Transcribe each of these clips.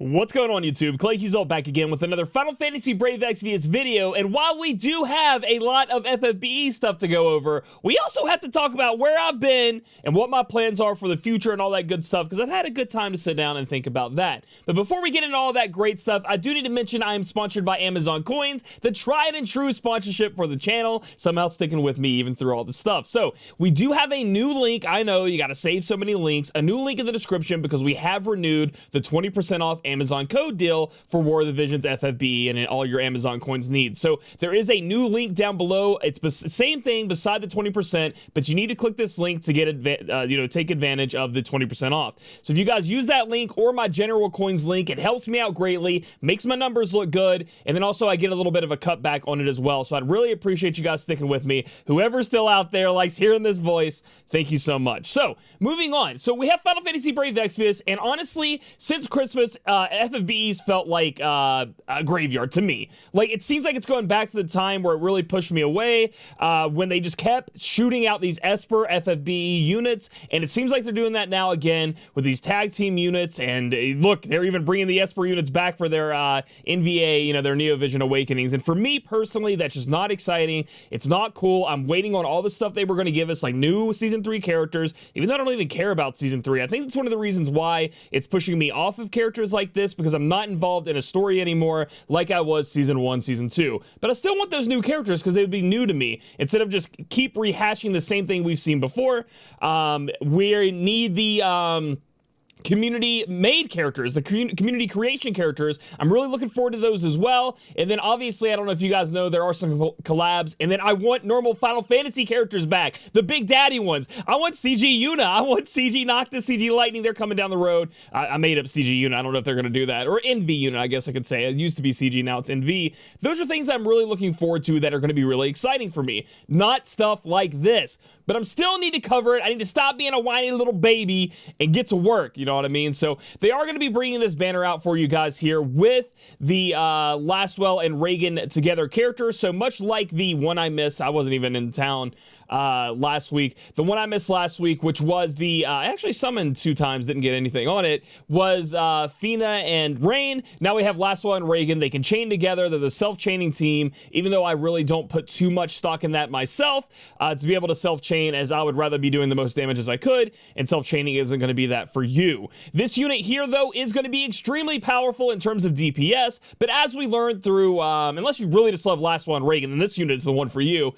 What's going on, YouTube? Claic Yuzolt back again with another Final Fantasy Brave Exvius video, and while we do have a lot of FFBE stuff to go over, we also have to talk about where I've been and what my plans are for the future and all that good stuff, because I've had a good time to sit down and think about that. But before we get into all that great stuff, I do need to mention I am sponsored by Amazon Coins, the tried and true sponsorship for the channel, somehow sticking with me even through all this stuff. So, we do have a new link. I know, you gotta save so many links. A new link in the description because we have renewed the 20% off Amazon code deal for War of the Visions FFBE and all your Amazon coins needs. So there is a new link down below. It's the same thing beside the 20%, but you need to click this link to get take advantage of the 20% off. So if you guys use that link or my general coins link, it helps me out greatly, makes my numbers look good, and then also I get a little bit of a cutback on it as well. So I'd really appreciate you guys sticking with me. Whoever's still out there likes hearing this voice, thank you so much. So moving on. So we have Final Fantasy Brave Exvius, and honestly, since Christmas, FFBE's felt like a graveyard to me. Like, it seems like it's going back to the time where it really pushed me away, when they just kept shooting out these Esper FFBE units, and it seems like they're doing that now again with these tag team units, and look, they're even bringing the Esper units back for their NVA, their Neo Vision Awakenings, and for me personally, that's just not exciting. It's not cool. I'm waiting on all the stuff they were going to give us, like new Season 3 characters, even though I don't even care about Season 3. I think that's one of the reasons why it's pushing me off of characters like this, because I'm not involved in a story anymore like I was Season 1, Season 2. But I still want those new characters because they would be new to me, instead of just keep rehashing the same thing we've seen before. We need the community made characters, the community creation characters. I'm really looking forward to those as well. And then obviously, I don't know if you guys know, there are some collabs, and then I want normal Final Fantasy characters back, the big daddy ones. I want CG Yuna, I want CG Noctis, CG Lightning. They're coming down the road. I made up CG Yuna. I don't know if they're going to do that, or NV Yuna, I guess I could say. It used to be CG, now it's NV. Those are things I'm really looking forward to that are going to be really exciting for me, not stuff like this. But I'm still need to cover it. I need to stop being a whiny little baby and get to work, you know what I mean? So they are going to be bringing this banner out for you guys here with the Lasswell and Raegen together characters. So much like the one I missed, I wasn't even in town last week. The one I missed last week, which was the I actually summoned 2 times, didn't get anything on it, was Fina and Rain. Now we have Lasswell and Raegen. They can chain together. They're the self-chaining team, even though I really don't put too much stock in that myself, to be able to self-chain, as I would rather be doing the most damage as I could, and self-chaining isn't going to be that for you. This unit here, though, is going to be extremely powerful in terms of DPS, but as we learned through, unless you really just love Lasswell and Raegen, then this unit is the one for you.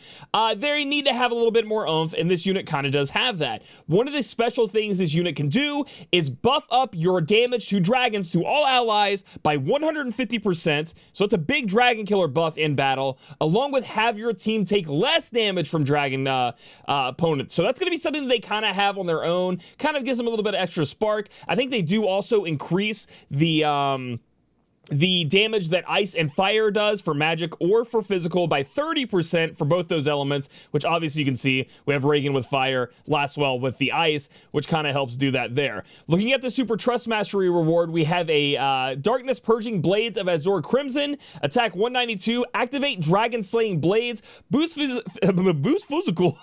They need to have a little bit more oomph, and this unit kind of does have that. One of the special things this unit can do is buff up your damage to dragons to all allies by 150%, so it's a big dragon killer buff in battle, along with have your team take less damage from dragon opponents. So that's going to be something that they kind of have on their own, kind of gives them a little bit of extra spark. I think they do also increase the damage that ice and fire does for magic or for physical by 30% for both those elements, which obviously you can see we have Raegen with fire, Lasswell with the ice, which kind of helps do that there. Looking at the Super Trust Mastery reward, we have a Darkness Purging Blades of Azure Crimson, attack 192, activate Dragon Slaying Blades, boost physical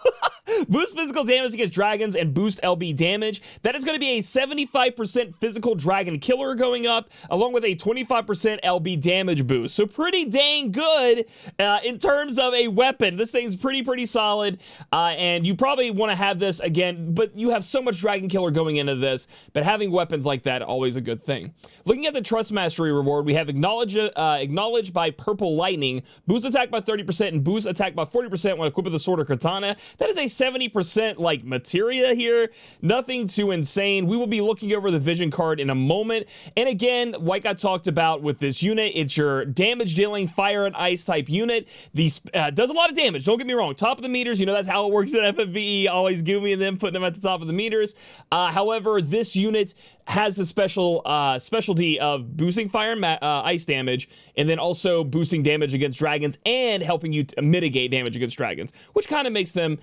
boost physical damage against dragons and boost LB damage. That is going to be a 75% physical dragon killer going up, along with a 25% LB damage boost. So pretty dang good in terms of a weapon. This thing's pretty solid, and you probably want to have this again, but you have so much dragon killer going into this, but having weapons like that, always a good thing. Looking at the Trust Mastery reward, we have Acknowledge by Purple Lightning, boost attack by 30% and boost attack by 40% when equipped with a sword or katana. That is a 70% like materia here. Nothing too insane. We will be looking over the vision card in a moment, and again, like I talked about with this unit, it's your damage dealing fire and ice type unit. These does a lot of damage, don't get me wrong. Top of the meters, that's how it works at FFBE, always giving me them, putting them at the top of the meters. However, this unit has the specialty of boosting fire and ice damage, and then also boosting damage against dragons and helping you to mitigate damage against dragons, which kind of makes them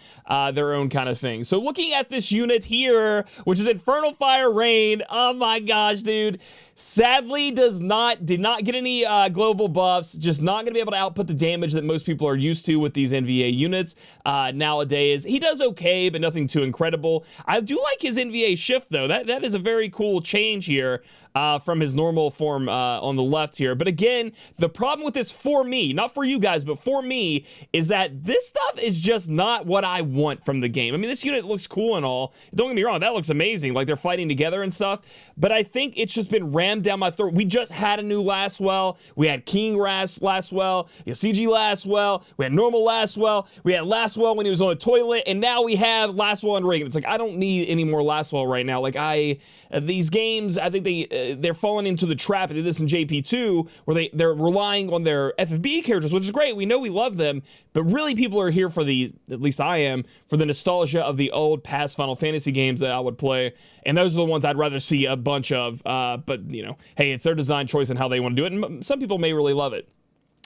their own kind of thing. So looking at this unit here, which is Infernal Fire Rain, oh my gosh, dude. sadly did not get any global buffs, just not going to be able to output the damage that most people are used to with these NVA units nowadays. He does okay, but nothing too incredible. I do like his NVA shift, though. That is a very cool change here from his normal form on the left here. But again, the problem with this for me, not for you guys, but for me, is that this stuff is just not what I want from the game. I mean, this unit looks cool and all. Don't get me wrong, that looks amazing. Like, they're fighting together and stuff. But I think it's just been rammed down my throat. We just had a new Lasswell. We had King Lasswell, CG Lasswell. We had normal Lasswell. We had Lasswell when he was on a toilet. And now we have Lasswell and Raegen. It's like, I don't need any more Lasswell right now. Like, these games, I think they're falling into the trap. They did this in JP2, where they're relying on their FFBE characters, which is great. We know we love them, but really people are here for at least I am, for the nostalgia of the old past Final Fantasy games that I would play, and those are the ones I'd rather see a bunch of, but, you know, hey, it's their design choice and how they want to do it, and some people may really love it.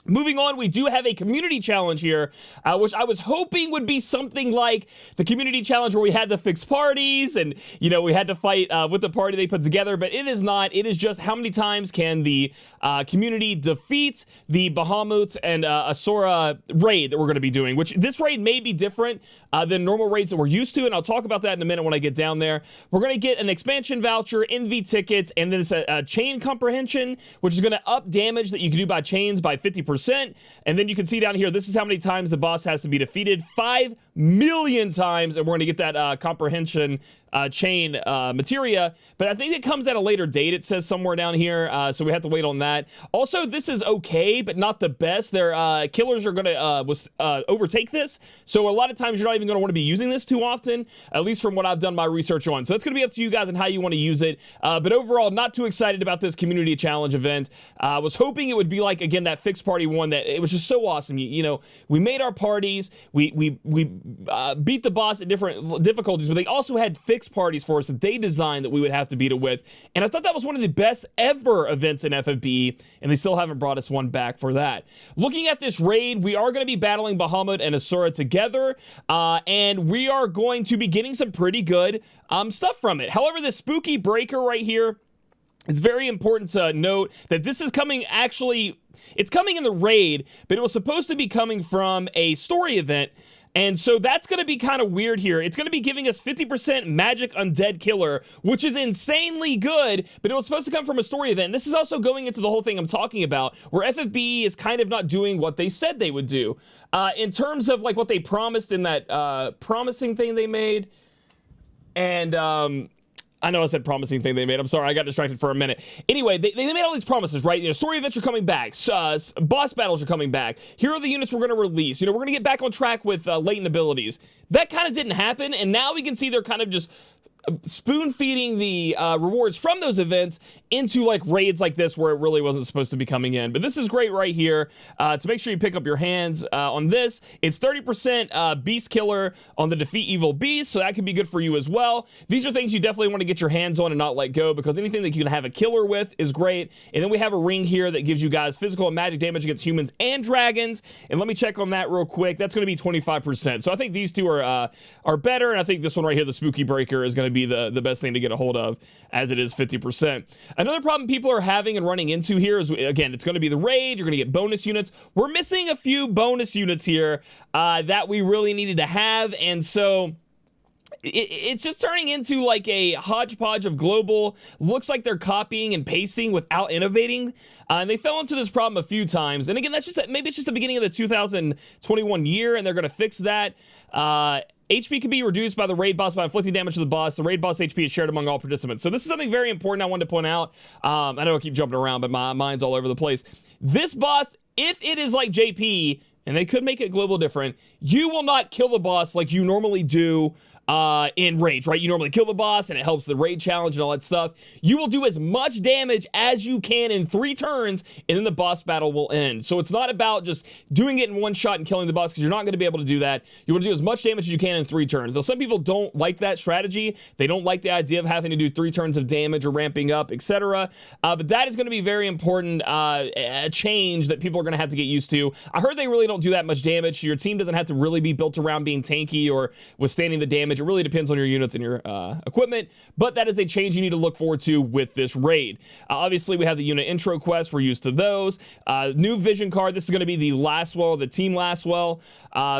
Moving on, we do have a community challenge here, which I was hoping would be something like the community challenge where we had to fix parties and, you know, we had to fight with the party they put together, but it is not. It is just how many times can the community defeat the Bahamut and Asura raid that we're going to be doing, which this raid may be different than normal raids that we're used to, and I'll talk about that in a minute when I get down there. We're going to get an expansion voucher, NV tickets, and then it's a chain comprehension, which is going to up damage that you can do by chains by 50%. And then you can see down here, this is how many times the boss has to be defeated. 5 million times, and we're going to get that comprehension chain materia, but I think it comes at a later date. It says somewhere down here, so we have to wait on that. Also, this is okay, but not the best. Their killers are going to overtake this, so a lot of times you're not even going to want to be using this too often, at least from what I've done my research on. So it's going to be up to you guys and how you want to use it, but overall, not too excited about this community challenge event. I was hoping it would be like, again, that fixed party one, that it was just so awesome. You know, we made our parties, we beat the boss at different difficulties, but they also had fixed parties for us that they designed that we would have to beat it with, and I thought that was one of the best ever events in FFBE, and they still haven't brought us one back for that. Looking at this raid, we are going to be battling Bahamut and Asura together, and we are going to be getting some pretty good stuff from it. However, this spooky breaker right here, it's very important to note that this is coming, actually, it's coming in the raid, but it was supposed to be coming from a story event. And so that's going to be kind of weird here. It's going to be giving us 50% magic undead killer, which is insanely good, but it was supposed to come from a story event. This is also going into the whole thing I'm talking about, where FFBE is kind of not doing what they said they would do. In terms of like what they promised in that promising thing they made, and I know I said promising thing they made. I'm sorry, I got distracted for a minute. Anyway, they made all these promises, right? You know, story events are coming back. Boss battles are coming back. Here are the units we're going to release. You know, we're going to get back on track with latent abilities. That kind of didn't happen, and now we can see they're kind of just spoon-feeding the rewards from those events into like raids like this where it really wasn't supposed to be coming in. But this is great right here to make sure you pick up your hands on this. It's 30% beast killer on the defeat evil beast, so that could be good for you as well. These are things you definitely want to get your hands on and not let go, because anything that you can have a killer with is great. And then we have a ring here that gives you guys physical and magic damage against humans and dragons, and let me check on that real quick. That's going to be 25%, so I think these two are better, and I think this one right here, the spooky breaker, is going to be the best thing to get a hold of, as it is 50%. Another problem people are having and running into here is, again, it's going to be the raid. You're going to get bonus units. We're missing a few bonus units here that we really needed to have, and so it's just turning into like a hodgepodge of global. Looks like they're copying and pasting without innovating, and they fell into this problem a few times. And again, that's just maybe it's just the beginning of the 2021 year, and they're going to fix that. HP can be reduced by the raid boss by inflicting damage to the boss. The raid boss HP is shared among all participants. So this is something very important I wanted to point out. I know I keep jumping around, but my mind's all over the place. This boss, if it is like JP, and they could make it global different, you will not kill the boss like you normally do in raids, right? You normally kill the boss and it helps the raid challenge and all that stuff. You will do as much damage as you can in 3 turns, and then the boss battle will end. So it's not about just doing it in one shot and killing the boss, because you're not going to be able to do that. You want to do as much damage as you can in 3 turns. Now, some people don't like that strategy. They don't like the idea of having to do 3 turns of damage or ramping up, etc. But that is going to be very important, a change that people are going to have to get used to. I heard they really don't do that much damage. Your team doesn't have to really be built around being tanky or withstanding the damage damage. It really depends on your units and your equipment, but that is a change you need to look forward to with this raid. Obviously, we have the unit intro quest. We're used to those. New vision card. This is going to be the Lasswell, the Team Lasswell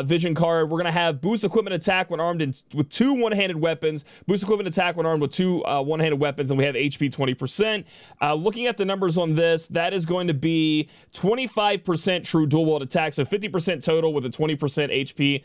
vision card. We're going to have boost equipment attack when armed with 2 one-handed weapons, boost equipment attack when armed with 2 one-handed weapons, and we have HP 20%. Looking at the numbers on this, that is going to be 25% true dual wield attack, so 50% total with a 20% HP.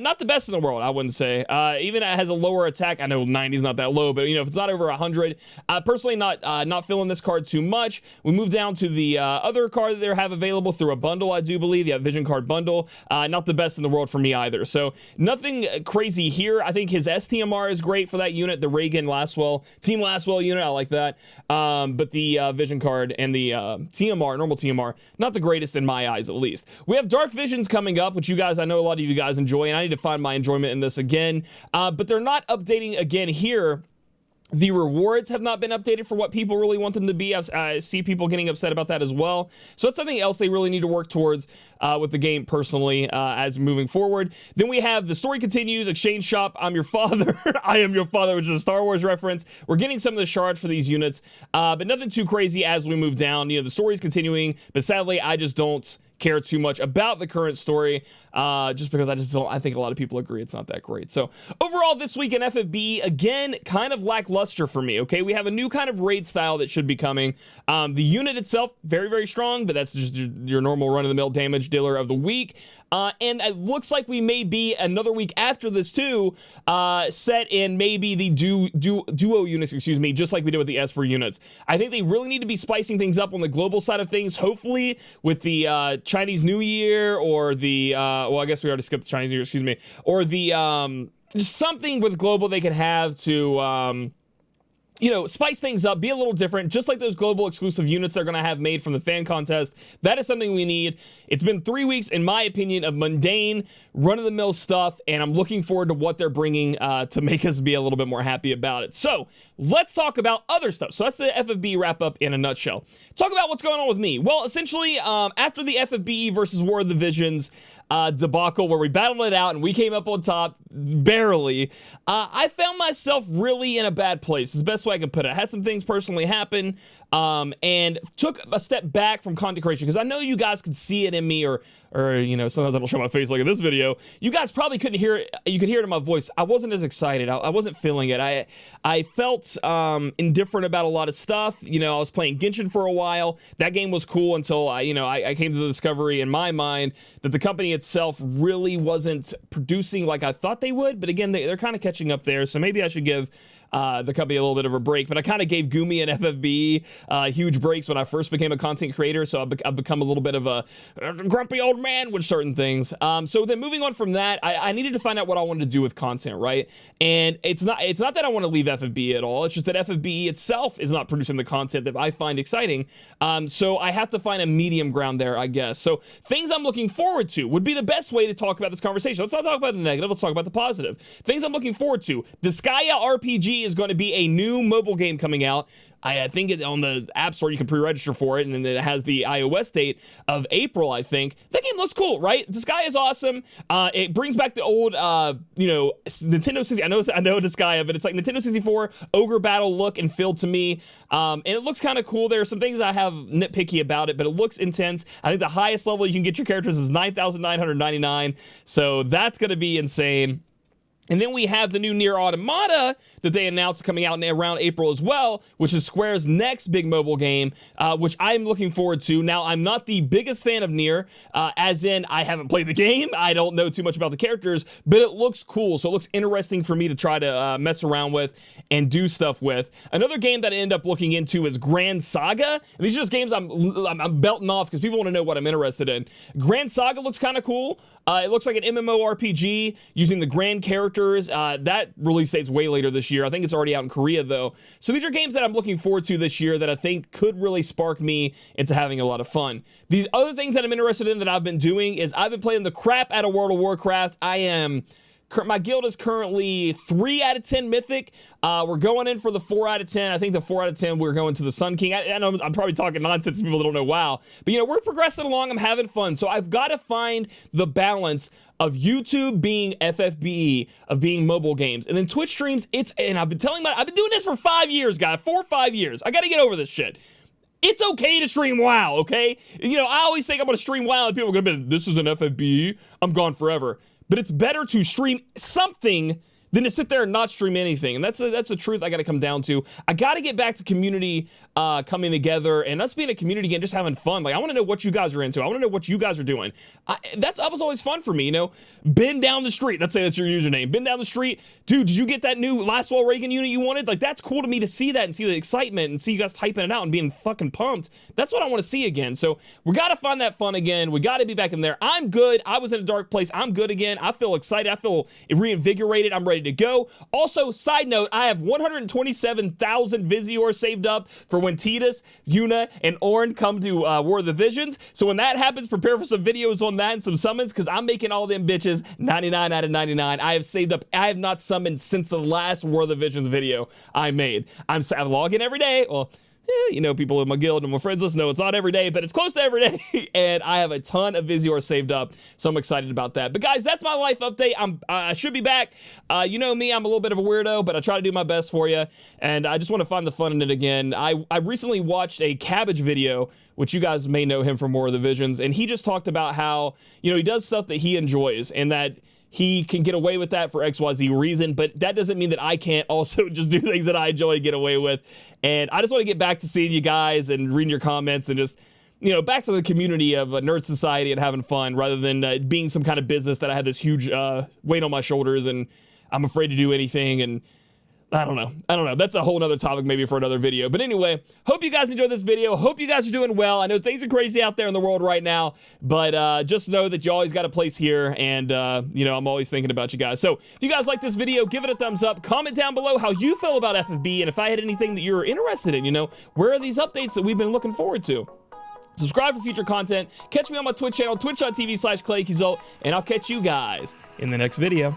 Not the best in the world, I wouldn't say. Even it has a lower attack. I know 90 is not that low, but you know, if it's not over 100, personally not feeling this card too much. We move down to the other card that they have available through a bundle, I do believe. Yeah, vision card bundle. Not the best in the world for me either. So nothing crazy here. I think his STMR is great for that unit, the Raegen Lasswell, Team Lasswell unit. I like that. But the vision card and the TMR, normal TMR, not the greatest in my eyes, at least. We have Dark Visions coming up, which you guys, I know a lot of you guys enjoy, and I need to find my enjoyment in this again. But they're not updating again here. The rewards have not been updated for what people really want them to be. I see people getting upset about that as well. So that's something else they really need to work towards with the game personally as moving forward. Then we have the story continues, exchange shop, I'm your father. I am your father, which is a Star Wars reference. We're getting some of the shards for these units, but nothing too crazy as we move down. You know, the story's continuing, but sadly, I just don't care too much about the current story, just because I think a lot of people agree it's not that great. So overall this week in FFBE, again, kind of lackluster for me, okay? We have a new kind of raid style that should be coming. The unit itself, very, very strong, but that's just your normal run-of-the-mill damage dealer of the week. And it looks like we may be another week after this too, set in maybe the duo units, excuse me, just like we did with the Esper units. I think they really need to be spicing things up on the global side of things, hopefully with the Chinese New Year or the, well, I guess we already skipped the Chinese New Year, excuse me, or the, just something with global they could have to, you know, spice things up, be a little different, just like those global exclusive units they're going to have made from the fan contest. That is something we need. It's been 3 weeks, in my opinion, of mundane, run-of-the-mill stuff, and I'm looking forward to what they're bringing to make us be a little bit more happy about it. So, let's talk about other stuff. So, that's the FFB wrap-up in a nutshell. Talk about what's going on with me. Well, essentially, after the FFBE versus War of the Visions debacle where we battled it out and we came up on top, barely, I found myself really in a bad place. It's the best way I can put it. I had some things personally happen, and took a step back from content creation because I know you guys could see it in me, or you know, sometimes I don't show my face like in this video. You guys probably couldn't hear it. You could hear it in my voice. I wasn't as excited. I wasn't feeling it. I felt indifferent about a lot of stuff. You know, I was playing Genshin for a while. That game was cool until I came to the discovery in my mind that the company itself really wasn't producing like I thought they would. But again, they're kind of catching up there. So maybe I should give the company a little bit of a break, but I kind of gave Gumi and FFBE huge breaks when I first became a content creator, so I've become a little bit of a grumpy old man with certain things. So then moving on from that, I needed to find out what I wanted to do with content, right? And it's not that I want to leave FFBE at all, it's just that FFBE itself is not producing the content that I find exciting, so I have to find a medium ground there, I guess. So things I'm looking forward to would be the best way to talk about this conversation. Let's not talk about the negative, let's talk about the positive. Things I'm looking forward to. Disgaea RPG is going to be a new mobile game coming out. I think on the App Store you can pre-register for it, and then it has the iOS date of April, I think. That game looks cool, right? Disgaea is awesome. It brings back the old, Nintendo 60. I know Disgaea, but it's like Nintendo 64 Ogre Battle look and feel to me. And it looks kind of cool. There are some things I have nitpicky about it, but it looks intense. I think the highest level you can get your characters is 9,999. So that's going to be insane. And then we have the new Nier Automata that they announced coming out around April as well, which is Square's next big mobile game, which I'm looking forward to. Now, I'm not the biggest fan of Nier, as in I haven't played the game. I don't know too much about the characters, but it looks cool. So it looks interesting for me to try to mess around with and do stuff with. Another game that I end up looking into is Grand Saga. And these are just games I'm belting off because people want to know what I'm interested in. Grand Saga looks kind of cool. It looks like an MMORPG using the Grand characters. That release date's way later this year. I think it's already out in Korea, though. So these are games that I'm looking forward to this year that I think could really spark me into having a lot of fun. These other things that I'm interested in that I've been doing is I've been playing the crap out of World of Warcraft. I am My guild is currently 3 out of 10 mythic. We're going in for the 4 out of 10. I think the 4 out of 10, we're going to the Sun King. I know I'm probably talking nonsense to people that don't know WoW, but you know, we're progressing along. I'm having fun. So I've got to find the balance of YouTube being FFBE, of being mobile games, and then Twitch streams. And I've been doing this for 5 years, guys, 4 or 5 years. I got to get over this shit. It's okay to stream WoW, okay? You know, I always think I'm going to stream WoW and people are going to be, this is an FFBE, I'm gone forever. But it's better to stream something than to sit there and not stream anything. And that's the truth I got to come down to. I got to get back to community coming together and us being a community again, just having fun. Like, I want to know what you guys are into. I want to know what you guys are doing. That was always fun for me, you know? Been down the street. Let's say that's your username. Been down the street. Dude, did you get that new Lasswell Raegen unit you wanted? Like, that's cool to me to see that and see the excitement and see you guys typing it out and being fucking pumped. That's what I want to see again. So we got to find that fun again. We got to be back in there. I'm good. I was in a dark place. I'm good again. I feel excited. I feel reinvigorated. I'm ready to go. Also, side note, I have 127,000 Visior saved up for when Tidus, Yuna, and Ornn come to War of the Visions. So when that happens, prepare for some videos on that and some summons, because I'm making all them bitches 99 out of 99. I have saved up. I have not summoned since the last War of the Visions video I made. I'm logging every day. Well, you know, people in my guild and my friends listen, know it's not every day, but it's close to every day. And I have a ton of Visior saved up, so I'm excited about that. But guys, that's my life update. I should be back. You know me, I'm a little bit of a weirdo, but I try to do my best for you. And I just want to find the fun in it again. I recently watched a Cabbage video, which you guys may know him from War of the Visions, and he just talked about how, you know, he does stuff that he enjoys and that he can get away with that for XYZ reason, but that doesn't mean that I can't also just do things that I enjoy and get away with. And I just want to get back to seeing you guys and reading your comments and just, you know, back to the community of Nerd Society and having fun rather than being some kind of business that I have this huge weight on my shoulders and I'm afraid to do anything. And I don't know. That's a whole nother topic maybe for another video. But anyway, hope you guys enjoyed this video. Hope you guys are doing well. I know things are crazy out there in the world right now, but just know that you always got a place here. And, you know, I'm always thinking about you guys. So if you guys like this video, give it a thumbs up. Comment down below how you feel about FFB. And if I had anything that you're interested in, you know, where are these updates that we've been looking forward to? Subscribe for future content. Catch me on my Twitch channel, twitch.tv/Claic Yuzolt. And I'll catch you guys in the next video.